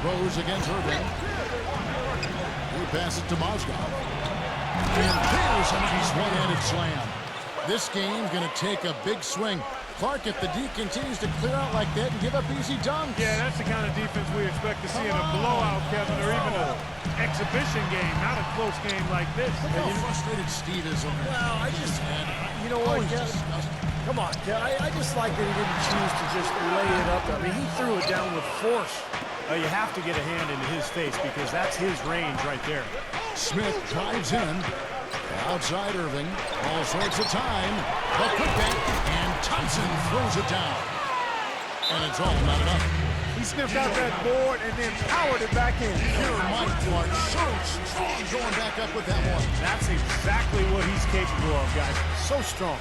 Rose against Irving. He passes to Mozgov. And there's a nice one-handed slam. This game's going to take a big swing. Clark, if the D continues to clear out like that and give up easy dunks. Yeah, that's the kind of defense we expect to see in a blowout, Kevin, or even an exhibition game, not a close game like this. Look how frustrated Steve is over there. Well, you know what, come on, I just like that he didn't choose to just lay it up. I mean, he threw it down with force. You have to get a hand into his face because that's his range right there. Smith drives in. Outside Irving. All sorts of time. The putback. And Thompson throws it down. And it's all not enough. He sniffed out that board and then powered it back in. Pure Mike Clark. So strong going back up with that one. That's exactly what he's capable of, guys. So strong.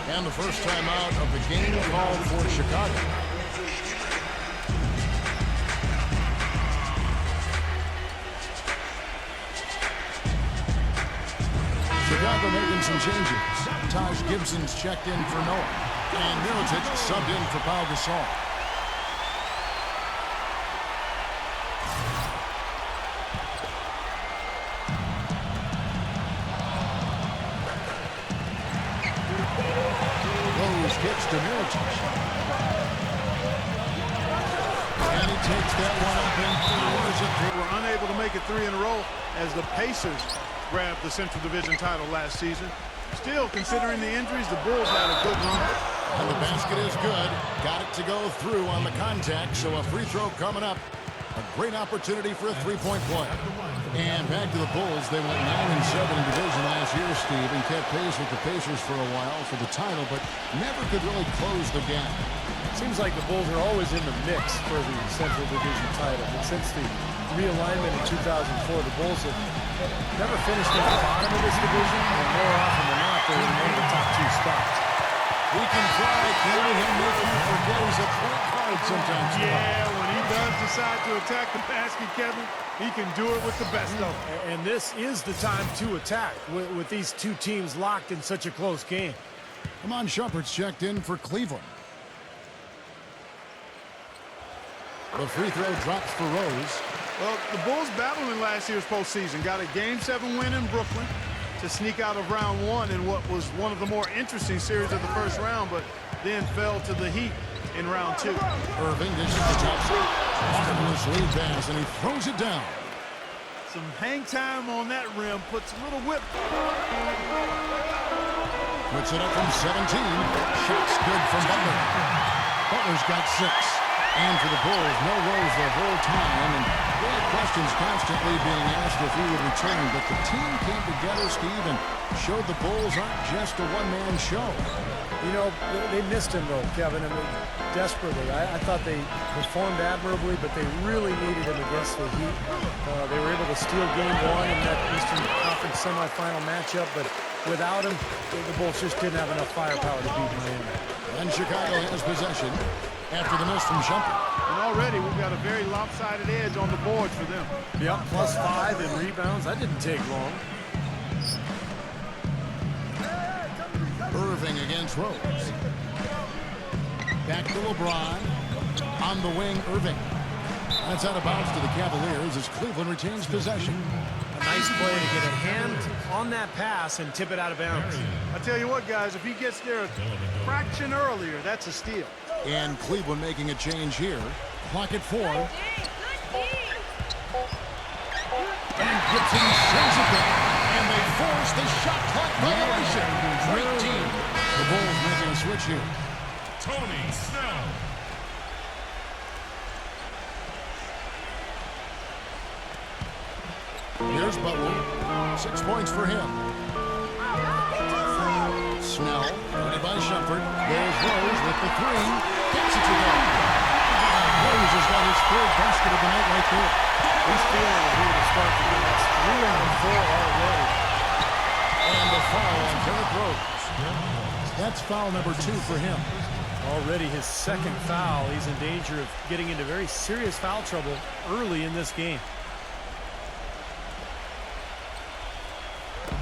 And the first time out of the game called for Chicago. Chicago making some changes. Taj Gibson's checked in for Noah. And Mirotic subbed in for Pau Gasol. Rose gets to Mirotic. And he takes that one up and throws it. They were unable to make it 3 in a row as the Pacers grabbed the Central Division title last season. Still, considering the injuries, the Bulls had a good run. And the basket is good. Got it to go through on the contact, so a free throw coming up. A great opportunity for a three-point play. And back to the Bulls. They went 9-7 in division last year, Steve, and kept pace with the Pacers for a while for the title, but never could really close the gap. Seems like the Bulls are always in the mix for the Central Division title. But since the realignment in 2004, the Bulls have never finished at the bottom of this division, and more often than not, they're in one of the top 2 spots. He can fly, can he? He'll make you forget he's a point guard sometimes. Yeah, when he does decide to attack the basket, Kevin, he can do it with the best of them. And this is the time to attack with these two teams locked in such a close game. Iman Shumpert's checked in for Cleveland. The free throw drops for Rose. Well, the Bulls battled in last year's postseason. Got a Game 7 win in Brooklyn to sneak out of round 1 in what was one of the more interesting series of the first round, but then fell to the Heat in round 2. Irving dishes to Thompson. Marvelous lead pass, and he throws it down. Some hang time on that rim, puts a little whip. Puts it up from 17. Shot's good from Butler. Butler's got 6. And for the Bulls, no Rose the whole time. And there are questions constantly being asked if he would return. But the team came together, Steve, and showed the Bulls aren't just a one-man show. You know, they missed him, though, Kevin. I mean, desperately. I thought they performed admirably, but they really needed him against the Heat. They were able to steal Game 1 in that Eastern Conference semifinal matchup, but without him, the Bulls just didn't have enough firepower to beat Miami. And Chicago has possession after the miss from Shumpert. And already we've got a very lopsided edge on the board for them. Yep, +5 in rebounds. That didn't take long. Irving against Rose. Back to LeBron. On the wing, Irving. That's out of bounds to the Cavaliers as Cleveland retains possession. A nice play to get a hand on that pass and tip it out of bounds. I tell you what, guys, if he gets there a fraction earlier, that's a steal. And Cleveland making a change here. Clock at 4. And Gibson sends it back. And they force the shot clock violation. Great team. The Bulls making a switch here. Tony Snell. Here's Butler. 6 points for him. Snell, guarded by Shumpert. There's Rose with the 3. Gets it to go. Rose has got his 3rd basket of the night right there. He's feeling it here to start the game. That's 3 on the 4 already. And the foul on Derrick Rose. That's foul number 2 for him. Already his 2nd foul. He's in danger of getting into very serious foul trouble early in this game.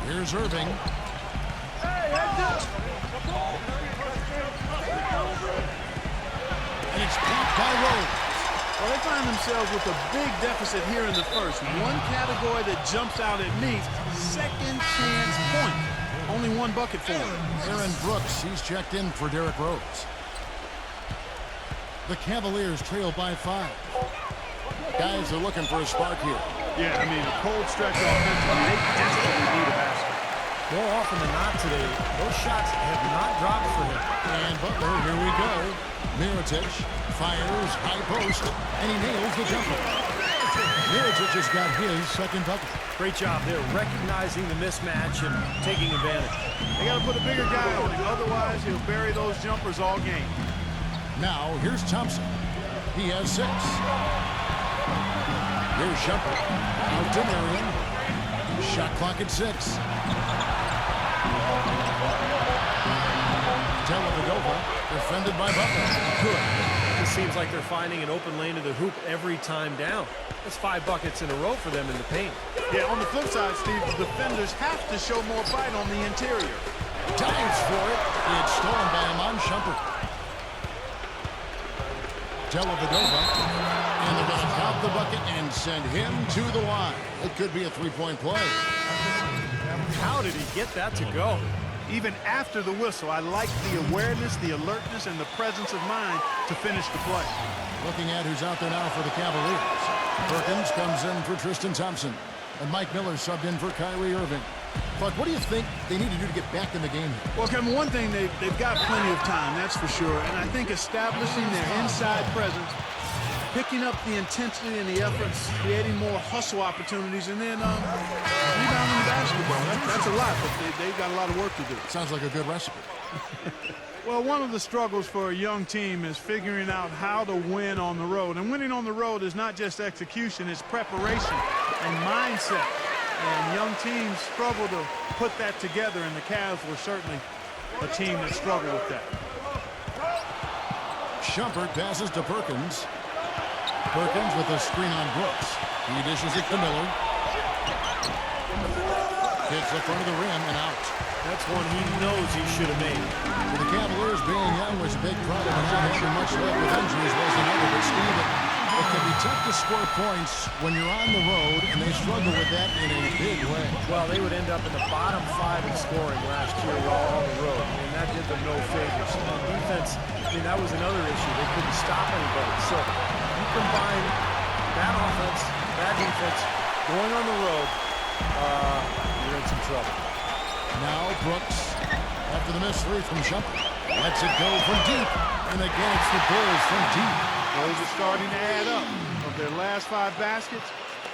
Here's Irving. And it's blocked by Rose. Well, they find themselves with a big deficit here in the first. One category that jumps out at me, second chance point. Only one bucket for him. Aaron Brooks, he's checked in for Derrick Rose. The Cavaliers trail by 5. Guys are looking for a spark here. Yeah, I mean, a cold stretch offensively. They desperately need a basket. More often than not today, those shots have not dropped for him. And Butler, here we go. Mirotic fires, high post, and he nails the jumper. Mirotic has got his second bucket. Great job there, recognizing the mismatch and taking advantage. They got to put a bigger guy on him. Otherwise, he'll bury those jumpers all game. Now, here's Thompson. He has 6. Here's Shumpert. Out to Marion. Shot clock at 6. Dellavedova, defended by Butler. Good. It seems like they're finding an open lane to the hoop every time down. That's 5 buckets in a row for them in the paint. Yeah, on the flip side, Steve, the defenders have to show more fight on the interior. Dives for it. It's stolen by Iman Shumpert. Dellavedova. And they're going to count the bucket and send him to the line. It could be a 3-point play. How did he get that to go? Even after the whistle, I like the awareness, the alertness, and the presence of mind to finish the play. Looking at who's out there now for the Cavaliers. Perkins comes in for Tristan Thompson. And Mike Miller subbed in for Kyrie Irving. Clark, what do you think they need to do to get back in the game here? Well, Kevin, one thing, they've got plenty of time, that's for sure. And I think establishing their inside presence, picking up the intensity and the efforts, creating more hustle opportunities, and then rebounding the basketball. That's a lot, but they've got a lot of work to do. Sounds like a good recipe. Well, one of the struggles for a young team is figuring out how to win on the road. And winning on the road is not just execution, it's preparation and mindset. And young teams struggle to put that together, and the Cavs were certainly a team that struggled with that. Shumpert passes to Perkins. Perkins with a screen on Brooks. He dishes it to Miller. Hits the front of the rim and out. That's one he knows he should have made. For the Cavaliers, being young was a big problem, and not having much luck with injuries was another. But Steve, it can be tough to score points when you're on the road, and they struggle with that in a big way. Well, they would end up in the bottom 5 in scoring last year while on the road, and that did them no favors. On defense, I mean, that was another issue. They couldn't stop anybody. So you combine that offense, that defense, going on the road, you're in some trouble. Now Brooks, after the missed 3 from Shumpert, lets it go from deep. And again, it's the Bulls from deep. Those are starting to add up. Of their last 5 baskets,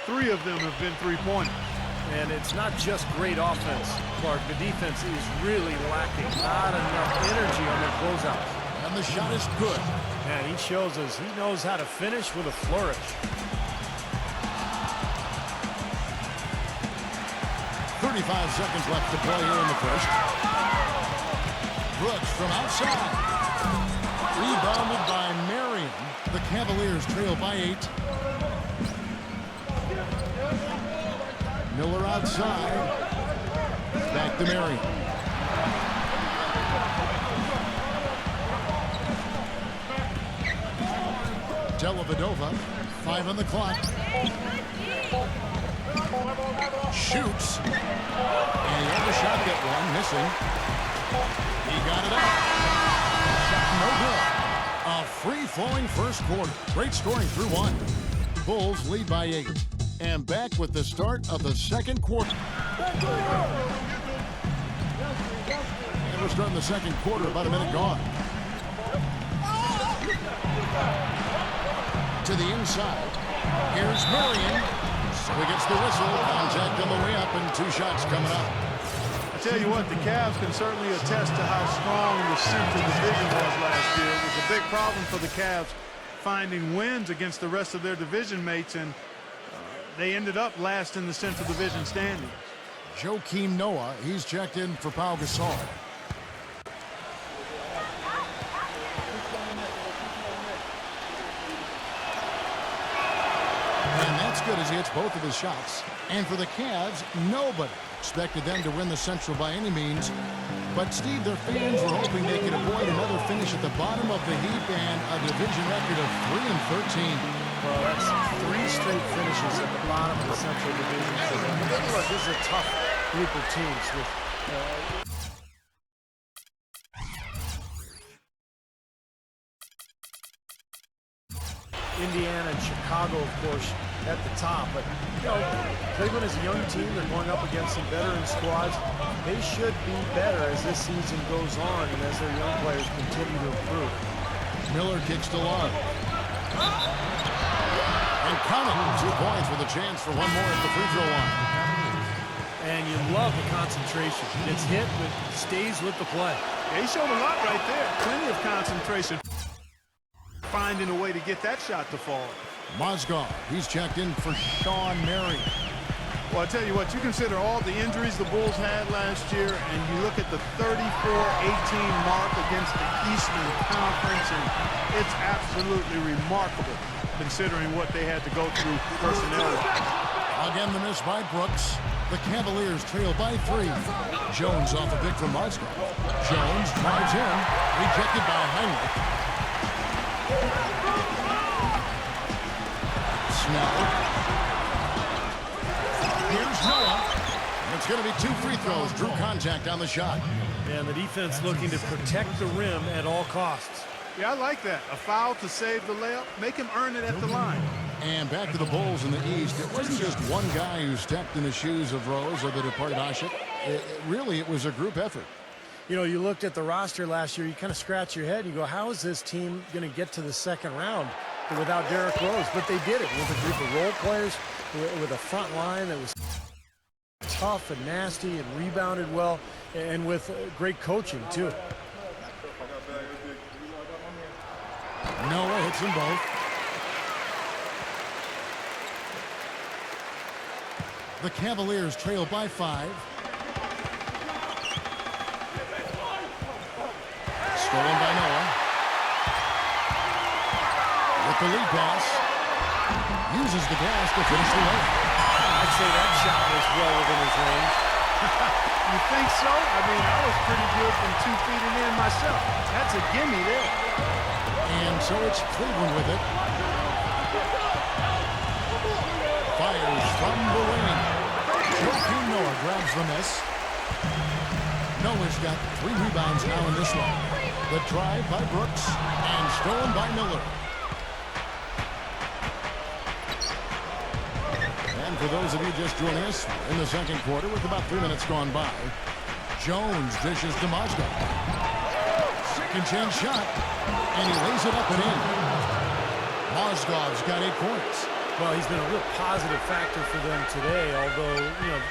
3 of them have been three-pointers. And it's not just great offense, Clark. The defense is really lacking. Not enough energy on their closeouts. And the shot is good. And he shows us he knows how to finish with a flourish. 35 seconds left to play here in the first. Brooks from outside. Rebounded by Marion. The Cavaliers trail by 8. Miller outside. Back to Marion. Dellavedova, 5 on the clock. Shoots. And he overshot that one, missing. He got it up. Shot no good. A free-flowing first quarter. Great scoring through 1. Bulls lead by 8. And back with the start of the second quarter. And we're starting the second quarter, about a minute gone. To the inside. Here's Marion. So he gets the whistle. Contact on the way up, and 2 shots coming up. I tell you what, the Cavs can certainly attest to how strong the Central Division was last year. It was a big problem for the Cavs finding wins against the rest of their division mates, and they ended up last in the Central Division standings. Joakim Noah, he's checked in for Pau Gasol. And that's good as he hits both of his shots. And for the Cavs, nobody expected them to win the Central by any means. But, Steve, their fans were hoping they could avoid another finish at the bottom of the heap and a division record of 3-13. Well, that's 3 straight finishes at the bottom of the Central Division. So, look, this is a tough group of teams with Indiana and Chicago, of course, at the top. But, Cleveland is a young team. They're going up against some veteran squads. They should be better as this season goes on and as their young players continue to improve. Miller kicks to Love. And coming, 2 points with a chance for one more at the free throw line. And you love the concentration. Gets hit, but stays with the play. Yeah, he showed a lot right there. Plenty of concentration. Finding a way to get that shot to fall. Mozgov, he's checked in for Sean Marion. Well, I tell you what, you consider all the injuries the Bulls had last year, and you look at the 34-18 mark against the Eastern Conference, and it's absolutely remarkable considering what they had to go through personnel-wise. Again, the miss by Brooks. The Cavaliers trail by 3. Jones off a pick from Mozgov. Jones drives in, rejected by Heinrich. Snell. Here's Noah. It's going to be 2 free throws. Drew contact on the shot. And the defense looking to protect the rim at all costs. Yeah, I like that. A foul to save the layup. Make him earn it at the line. And back to the Bulls in the East. It wasn't just one guy who stepped in the shoes of Rose or the departed Asik. Really, it was a group effort. You looked at the roster last year, you kind of scratch your head and you go, how is this team going to get to the second round without Derrick Rose? But they did it with a group of role players, with a front line that was tough and nasty and rebounded well, and with great coaching, too. Noah hits them both. The Cavaliers trail by 5. Stolen by Noah. With the lead pass. Uses the glass to finish the layup. I'd say that shot was well within his range. You think so? I mean, I was pretty good from 2 feet and in myself. That's a gimme there. And so it's Cleveland with it. Fires from the lane. Joakim Noah grabs the miss. Noah's got 3 rebounds now in this one. The drive by Brooks and stolen by Miller. And for those of you just joining us in the second quarter with about 3 minutes gone by, Jones dishes to Mozgov. Second chance shot, and he lays it up and in. Mozgov's got 8 points. Well, he's been a real positive factor for them today, although,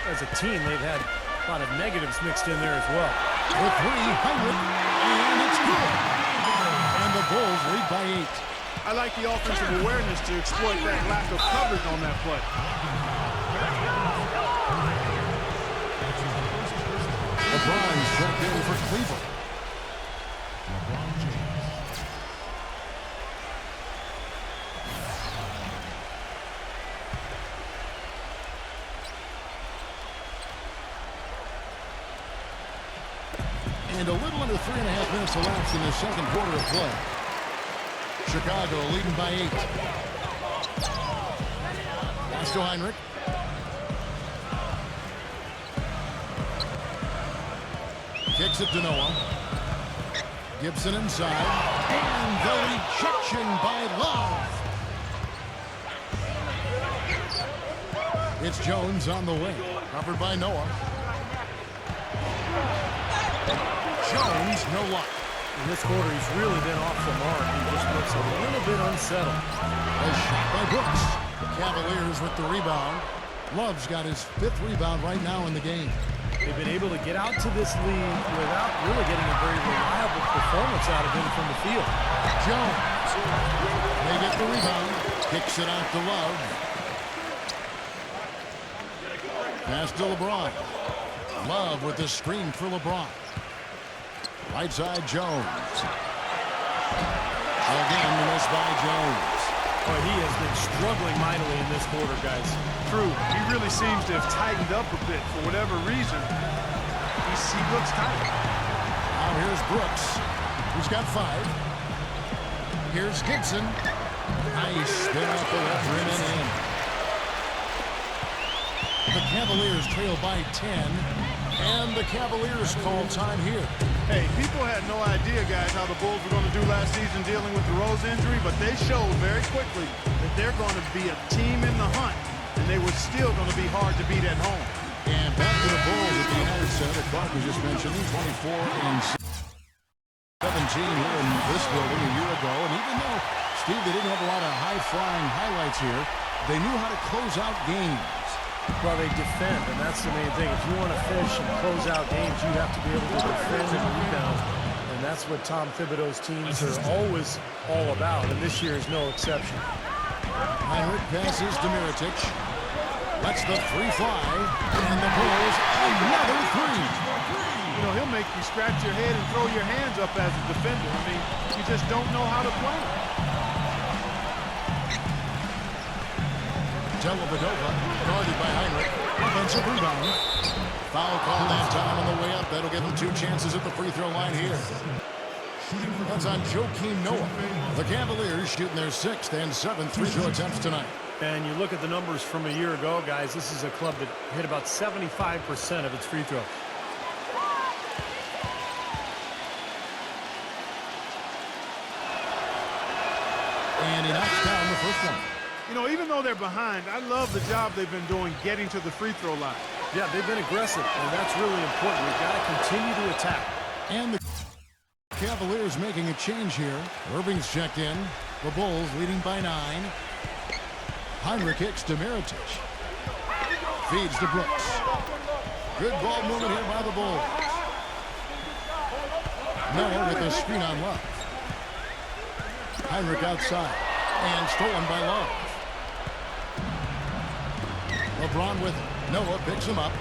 as a team, they've had a lot of negatives mixed in there as well. The 3, Heinrich, and it's good. And the Bulls lead by 8. I like the offensive awareness to exploit that lack of coverage on that play. LeBron's checked in for Cleveland. And a little under 3.5 minutes elapsed in the second quarter of play. Chicago leading by 8. Pass to Heinrich. Kicks it to Noah. Gibson inside. And the rejection by Love. It's Jones on the wing. Covered by Noah. Jones, no luck. In this quarter, he's really been off the mark. He just looks a little bit unsettled. A shot by Brooks. The Cavaliers with the rebound. Love's got his 5th rebound right now in the game. They've been able to get out to this lead without really getting a very reliable performance out of him from the field. Jones. They get the rebound. Kicks it out to Love. Pass to LeBron. Love with the screen for LeBron. Right side, Jones. Again, the miss by Jones. Boy, he has been struggling mightily in this quarter, guys. True. He really seems to have tightened up a bit for whatever reason. He looks tight. Now here's Brooks, who's got 5. Here's Gibson. Nice spin off the left rim and in. The Cavaliers trail by 10, and the Cavaliers call time here. Hey, people had no idea, guys, how the Bulls were going to do last season dealing with the Rose injury, but they showed very quickly that they're going to be a team in the hunt, and they were still going to be hard to beat at home. And back to the Bulls at the United Center. Clark was just mentioning 24 and 17 here in this building a year ago. And even though, Steve, they didn't have a lot of high-flying highlights here, they knew how to close out games. Well, they defend, and that's the main thing. If you want to fish and close out games, you have to be able to defend and rebound. And that's what Tom Thibodeau's teams are always all about, and this year is no exception. Hinrich passes to Mirotic. Lets the three fly, and the Bulls another three. You know, he'll make you scratch your head and throw your hands up as a defender. I mean, you just don't know how to play. Dellavedova guarded by Hinrich. Offensive rebound. Foul call that time on the way up. That'll give him 2 chances at the free throw line here. That's on Joakim Noah. The Cavaliers shooting their 6th and 7th free throw attempts tonight. And you look at the numbers from a year ago, guys, this is a club that hit about 75% of its free throws. And he knocks down the first one. You know, even though they're behind, I love the job they've been doing getting to the free throw line. Yeah, they've been aggressive, and that's really important. We've got to continue to attack. And the Cavaliers making a change here. Irving's checked in. The Bulls leading by 9. Hinrich kicks to Mirotic. Feeds to Brooks. Good ball movement here by the Bulls. Noah with a screen on Love. Hinrich outside. And stolen by Love. LeBron with it. Noah picks him up.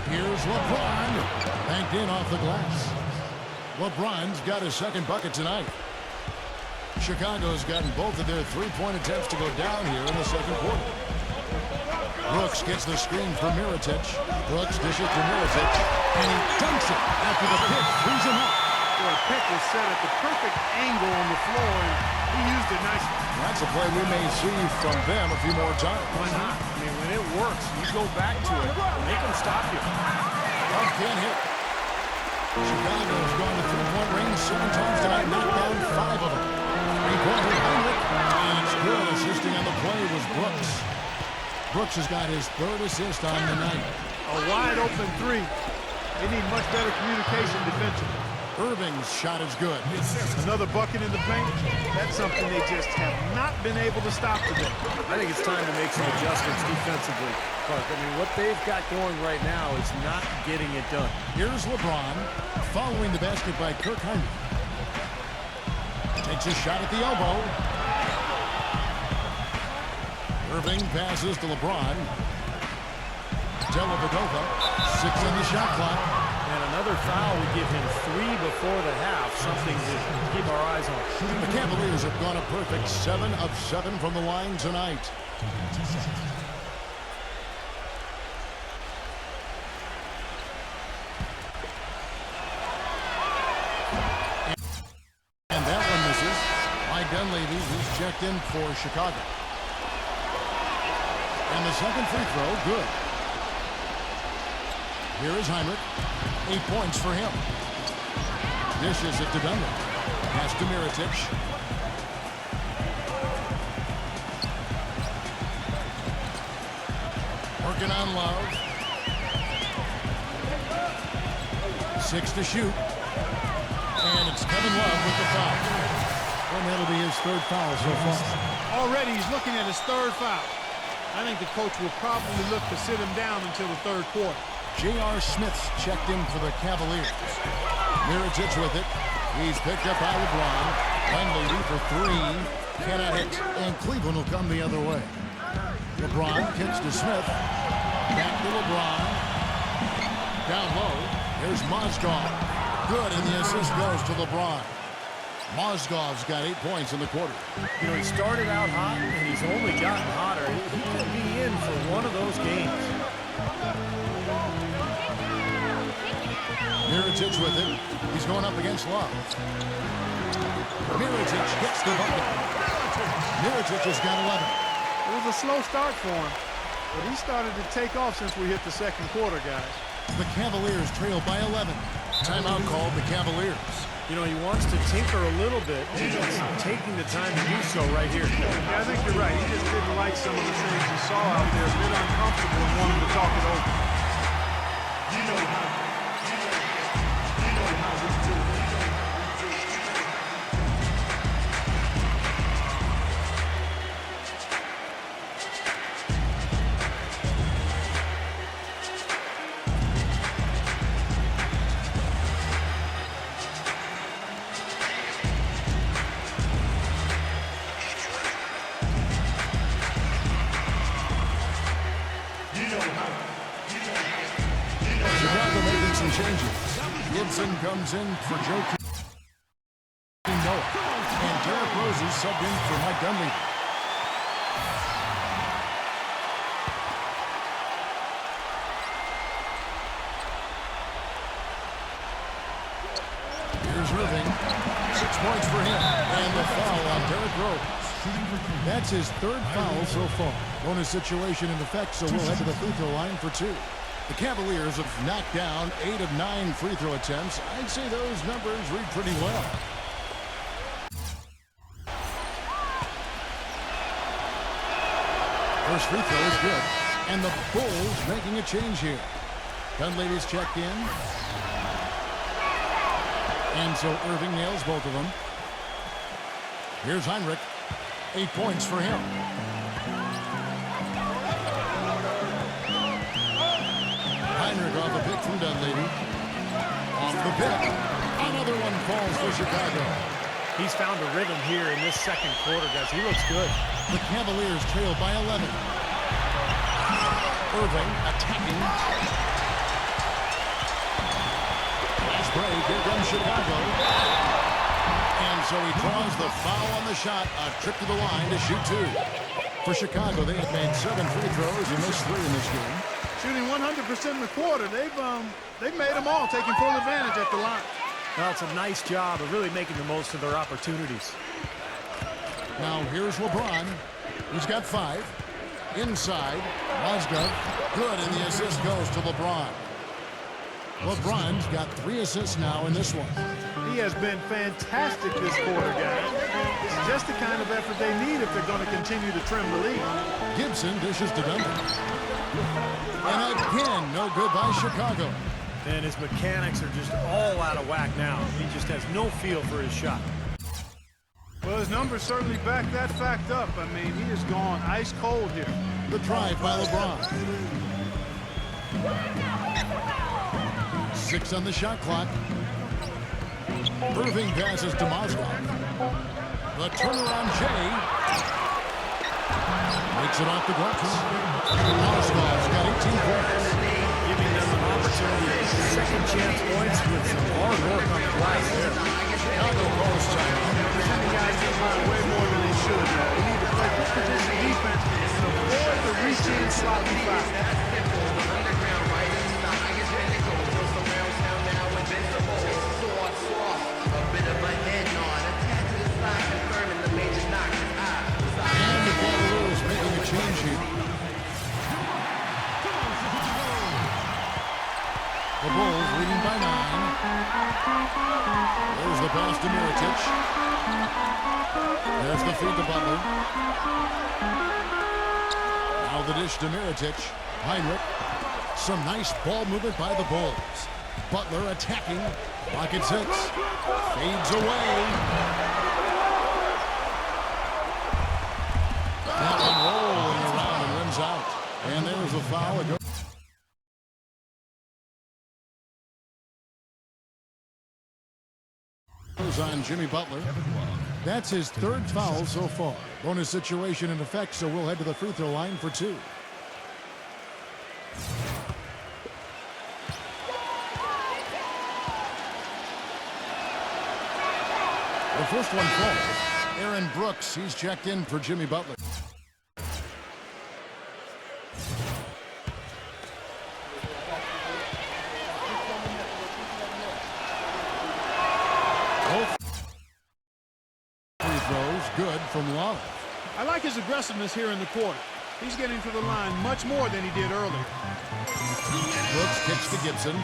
Here's LeBron. Banked in off the glass. LeBron's got his 2nd bucket tonight. Chicago's gotten both of their 3-point attempts to go down here in the 2nd quarter. Brooks gets the screen for Mirotic. Brooks dishes to Mirotic, and he dunks it after the pick frees him up. The pick was set at the perfect angle on the floor, and he used it nicely. That's a play we may see from them a few more times. Why not? I mean, when it works, you go back to it. Make them stop you. Love can't hit. Chicago's gone to 3-point range 7 times tonight, knocked down 5 of them. 3-pointer Hinrich, and it's good. Assisting on the play was Brooks. Brooks has got his 3rd assist on the night. A wide open 3. They need much better communication defensively. Irving's shot is good. Another bucket in the paint. That's something they just have not been able to stop today. I think it's time to make some adjustments defensively, Clark. I mean, what they've got going right now is not getting it done. Here's LeBron following the basket by Kirk Hinrich. Takes a shot at the elbow. Irving passes to LeBron. Dellavedova, 6 on the shot clock. And another foul would give him 3 before the half, something to keep our eyes on. The Cavaliers have gone a perfect 7 of 7 from the line tonight. And that one misses. Mike Dunleavy, who's checked in for Chicago. And the 2nd free throw, good. Here is Hinrich. 8 points for him. Dishes it to Dunleavy. Pass to Mirotic. Working on Love. 6 to shoot. And it's Kevin Love with the foul. And that'll be his 3rd foul so far. Already he's looking at his 3rd foul. I think the coach will probably look to sit him down until the 3rd quarter. J.R. Smith's checked in for the Cavaliers. Mirotic with it. He's picked up by LeBron. Dunleavy for 3. Cannot hit. And Cleveland will come the other way. LeBron kicks to Smith. Back to LeBron. Down low. Here's Mozgov. Good, and the assist goes to LeBron. Mozgov's got 8 points in the quarter. You know, he started out hot, and he's only gotten hotter. He could be in for one of those games. Mirotic with it. He's going up against Love. Mirotic gets the bucket. Mirotic has got 11. It was a slow start for him, but he started to take off since we hit the second quarter, guys. The Cavaliers trail by 11. Timeout called the Cavaliers. You know, he wants to tinker a little bit. He's taking the time to do so right here. Yeah, I think you're right. He just didn't like some of the things he saw out there, a bit uncomfortable, and wanted to talk it over. Chicago making some changes. Gibson comes in for Joe Noah. And Derrick Rose is subbed in for Mike Dunleavy. Here's Irving. 6 points for him. And the foul on Derrick Rose. That's his third foul so far. Bonus situation in effect, so we'll head to the free throw line for 2. The Cavaliers have knocked down 8 of 9 free throw attempts. I'd say those numbers read pretty well. First free throw is good. And the Bulls making a change here. Dunleavy's checked in. And so Irving nails both of them. Here's Heinrich. 8 points for him. Heinrich off a pick from Dunleavy. Off the pick. Another one falls for Chicago. He's found a rhythm here in this second quarter, guys. He looks good. The Cavaliers trail by 11. Irving attacking. Nice break. Here comes Chicago. And so he draws the foul on the shot. A trip to the line to shoot 2. For Chicago, they have made 7 free throws and missed 3 in this game. Shooting 100% in the quarter. They've made them all, taking full advantage at the line. Well, it's a nice job of really making the most of their opportunities. Now here's LeBron. He's got 5. Inside. Mozgov. Good, and the assist goes to LeBron. LeBron's got 3 assists now in this one. He has been fantastic this quarter, guys. It's just the kind of effort they need if they're going to continue to trim the lead. Gibson dishes to Duncan. And again, no good by Chicago. And his mechanics are just all out of whack now. He just has no feel for his shot. Well, his numbers certainly back that fact up. I mean, he has gone ice cold here. The drive by LeBron. 6 on the shot clock. Irving passes to Mozgov. The turnaround Jay. Makes it off the glass. Mozgov's got 18 points. Giving them an opportunity. Second chance points with some hard work on the glass there. Chicago calls time. Many guys get by way more than they should. They need to play good position defense and avoid the reach-in sloppy foul. And the Cavaliers making a change here. The Bulls leading by 9. There's the pass to Mirotic. There's the feed to Butler. Now the dish to Mirotic. Heinrich. Some nice ball movement by the Bulls. Butler attacking. Pocket 6. Fades away. That one rolling around and rims out. And there's a foul. It goes on Jimmy Butler. That's his 3rd foul so far. Bonus situation in effect, so we'll head to the free throw line for 2. The first one falls. Aaron Brooks, he's checked in for Jimmy Butler. Both free throws good from Love. I like his aggressiveness here in the quarter. He's getting to the line much more than he did earlier. Brooks kicks to Gibson.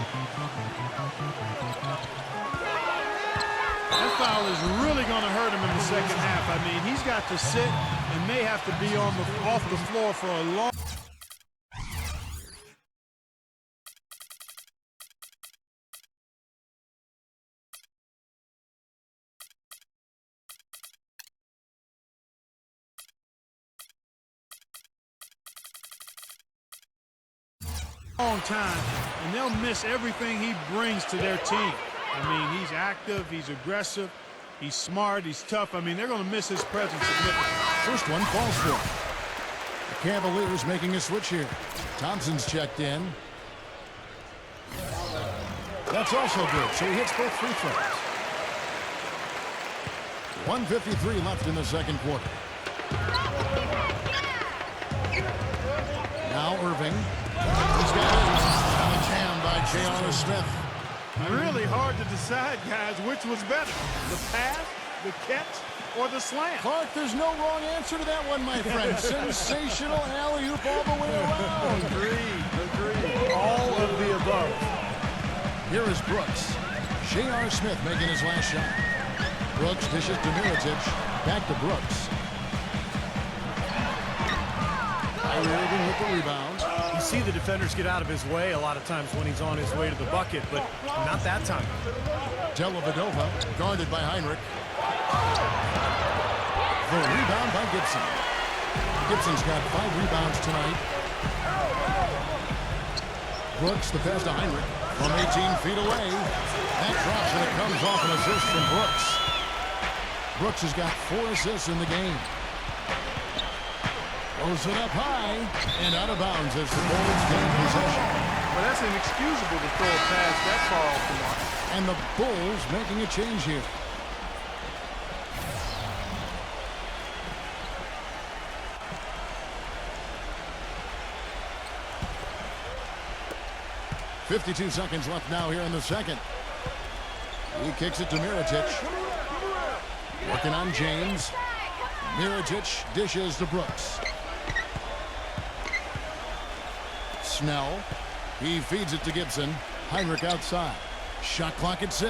That foul is really going to hurt him in the second half. I mean, he's got to sit and may have to be off the floor for a long time, and they'll miss everything he brings to their team. I mean, he's active, he's aggressive, he's smart, he's tough. I mean, they're going to miss his presence significantly. First one falls for him. The Cavaliers making a switch here. Thompson's checked in. That's also good, so he hits both free throws. 1:53 left in the second quarter. Now Irving. He's got it. And a jam by J.R. Smith. Really hard to decide, guys, which was better, the pass, the catch, or the slam. Clark, there's no wrong answer to that one, my friend. Sensational alley-oop all the way around. Agreed. All of the above. Here is Brooks. J.R. Smith making his last shot. Brooks dishes to Mirotic. Back to Brooks. Irving with the rebound. You see the defenders get out of his way a lot of times when he's on his way to the bucket, but not that time. Dellavedova guarded by Heinrich. The rebound by Gibson. Gibson's got 5 rebounds tonight. Brooks the pass to Heinrich from 18 feet away. That drops and it comes off an assist from Brooks. Brooks has got 4 assists in the game. Throws it up high and out of bounds as the Bulls gain possession. Well, that's inexcusable to throw a pass that far off the mark. And the Bulls making a change here. .52 seconds left now here in the second. He kicks it to Mirotic. Working on James. Mirotic dishes to Brooks. Snell. He feeds it to Gibson. Heinrich outside. Shot clock at 6.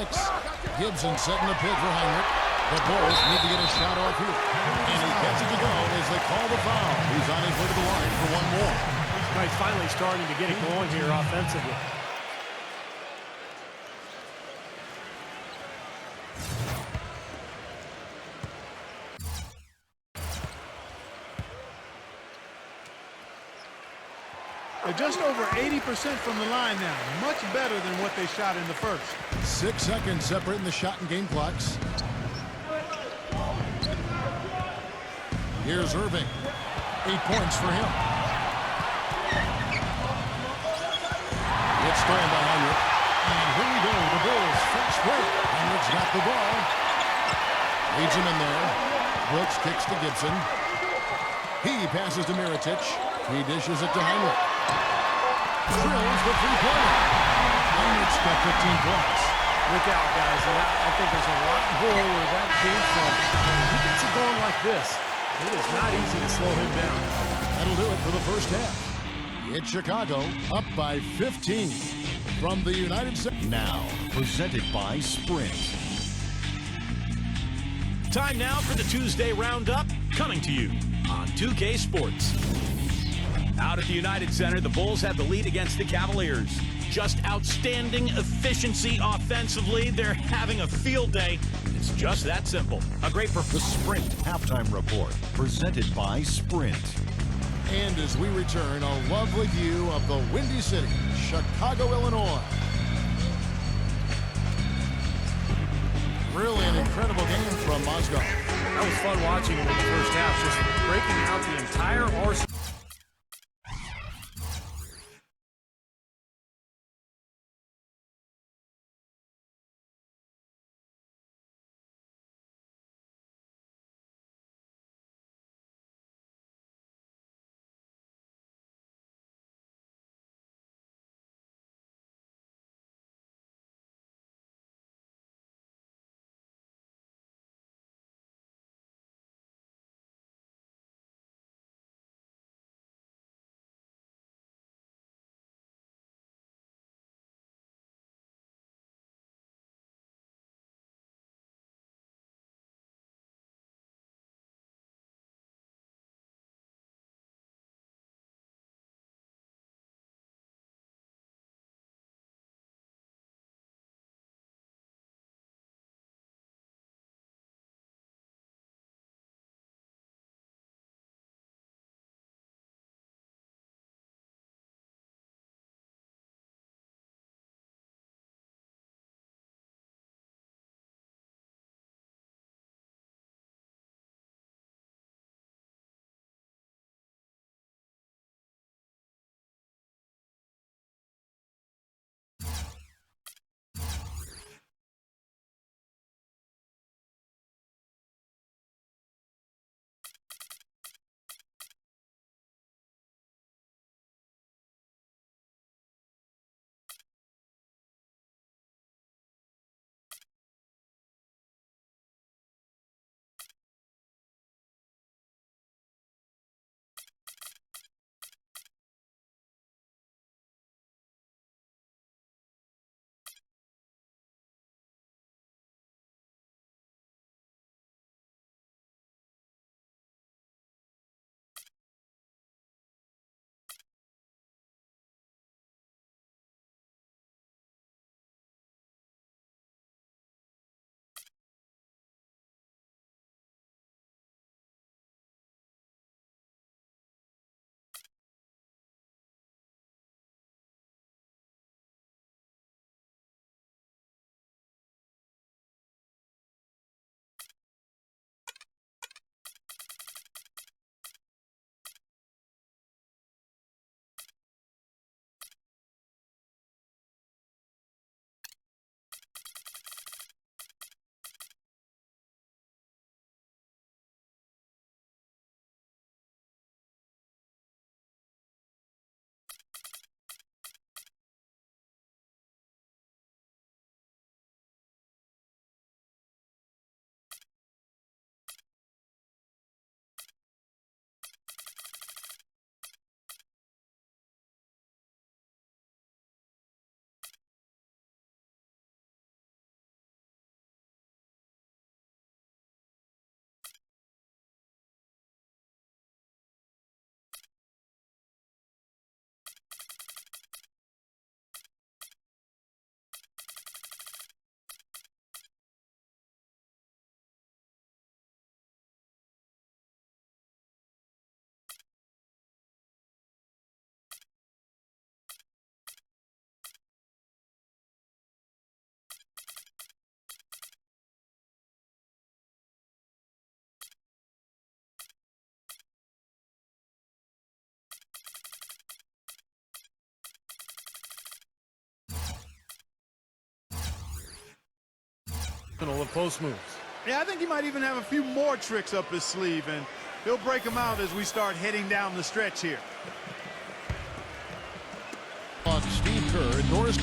Gibson setting the pitch for Heinrich. The Bulls need to get a shot off here. And he gets it to go as they call the foul. He's on his way to the line for one more. He's finally starting to get it going here offensively. They're just over 80% from the line now. Much better than what they shot in the first. 6 seconds separating the shot and game clocks. Here's Irving. 8 points for him. It's stolen by Heinrich. And here we go. The Bulls fast break. Heinrich's got the ball. Leads him in there. Brooks kicks to Gibson. He passes to Mirotic. He dishes it to Heinrich. Drills the three-pointer. Heinrich's got 15 points. Look out, guys. I think there's a lot more where that came from. When he gets it going like this, it is not easy to slow him down. That'll do it for the first half. It's Chicago up by 15 from the United States. Now, presented by Sprint. Time now for the Tuesday Roundup, coming to you on 2K Sports. Out at the United Center, the Bulls have the lead against the Cavaliers. Just outstanding efficiency offensively. They're having a field day. It's just that simple. A great The Sprint Halftime Report, presented by Sprint. And as we return, a lovely view of the Windy City, Chicago, Illinois. Really an incredible game from Mozgov. That was fun watching him in the first half, just breaking out the entire arsenal. Of post moves. Yeah, I think he might even have a few more tricks up his sleeve, and he'll break them out as we start heading down the stretch here. Steve Kerr endorsed.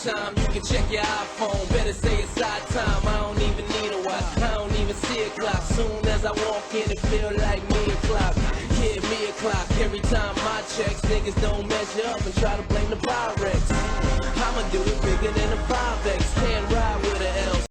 time. You can check your iPhone, better say it's our time. I don't even need a watch, I don't even see a clock. Soon as I walk in, it feel like me o'clock. Yeah, me o'clock. Every time my checks, niggas don't measure up and try to blame the Pyrex. I'ma do it bigger than a Pyrex.